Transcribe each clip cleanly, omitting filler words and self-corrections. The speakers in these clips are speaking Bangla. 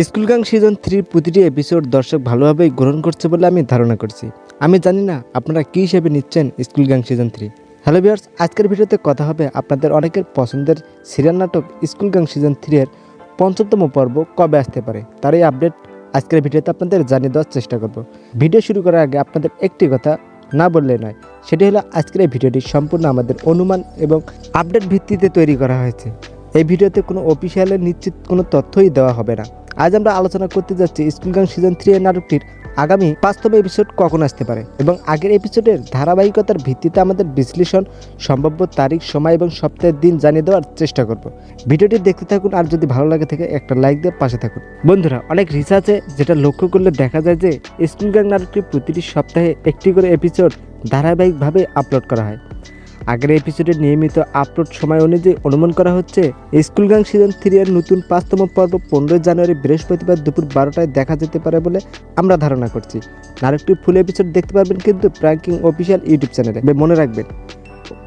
স্কুল গ্যাং সিজন 3 প্রতিটি এপিসোড দর্শক ভালোভাবেই গ্রহণ করছে বলে আমি ধারণা করছি। আমি জানি না আপনারা কী হিসেবে নিচ্ছেন school gang season 3। Hello viewers, আজকের ভিডিওতে কথা হবে আপনাদের অনেকের পছন্দের সিরিয়াল নাটক স্কুল গ্যাং সিজন 3 এর ৫ম পর্ব কবে আসতে পারে তার এই আপডেট আজকের ভিডিওতে আপনাদের জানিয়ে দেওয়ার চেষ্টা করব। ভিডিও শুরু করার আগে আপনাদের একটি কথা না বললে নয়, সেটি হলো আজকের এই ভিডিওটি সম্পূর্ণ আমাদের অনুমান এবং আপডেট ভিত্তিতে তৈরি করা হয়েছে। এই ভিডিওতে কোনো অফিসিয়ালের নিশ্চিত কোনো তথ্যই দেওয়া হবে না। আজ আমরা আলোচনা করতে যাচ্ছি স্কুল গ্যাং সিজন 3 এর নাটকটির আগামী ৫তম এপিসোড কখন আসতে পারে এবং আগের এপিসোডের ধারাবাহিকতার ভিত্তিতে আমাদের বিশ্লেষণ, সম্ভাব্য তারিখ, সময় এবং সপ্তাহের দিন জানিয়ে দেওয়ার চেষ্টা করব। ভিডিওটি দেখতে থাকুন, আর যদি ভালো লাগে থাকে একটা লাইক দিয়ে পাশে থাকুন। বন্ধুরা, অনেক রিসার্চে যেটা লক্ষ্য করলে দেখা যায় যে স্কুল গ্যাং নাটকটি প্রতিটি সপ্তাহে একটি করে এপিসোড ধারাবাহিকভাবে আপলোড করা হয়। আগের এপিসোডের নিয়মিত আপলোড সময় অনুযায়ী অনুমান করা হচ্ছে স্কুল গ্যাং সিজন 3 এর নতুন ৫তম পর্ব ১৫ জানুয়ারি বৃহস্পতিবার দুপুর ১২টায় দেখা যেতে পারে বলে আমরা ধারণা করছি। নাটকটির ফুল এপিসোড দেখতে পারবেন কিন্তু প্র্যাঙ্কিং অফিসিয়াল ইউটিউব চ্যানেলে। মনে রাখবেন,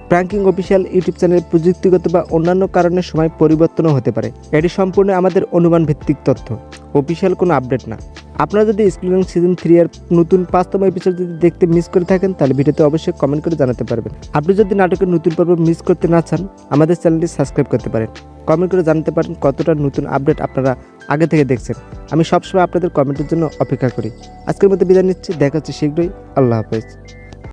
প্র্যাঙ্কিং অফিসিয়াল ইউটিউব চ্যানেলে প্রযুক্তিগত বা অন্যান্য কারণে সময় পরিবর্তনও হতে পারে। এটি সম্পূর্ণ আমাদের অনুমান ভিত্তিক তথ্য, অফিসিয়াল কোনো আপডেট না। আপনারা যদি স্কুল গ্যাং সিজন 3 এর নতুন ৫তম এপিসোড যদি দেখতে মিস করে থাকেন তাহলে ভিডিওতে অবশ্যই কমেন্ট করে জানাতে পারবেন। আপনি যদি নাটকের নতুন পর্ব মিস করতে না চান, আমাদের চ্যানেলটি সাবস্ক্রাইব করতে পারেন। কমেন্ট করে জানাতে পারেন কতটা নতুন আপডেট আপনারা আগে থেকে দেখছেন। আমি সবসময় আপনাদের কমেন্টের জন্য অপেক্ষা করি। আজকের মতো বিদায় নিচ্ছি, দেখা হচ্ছে শীঘ্রই। আল্লাহ হাফেজ।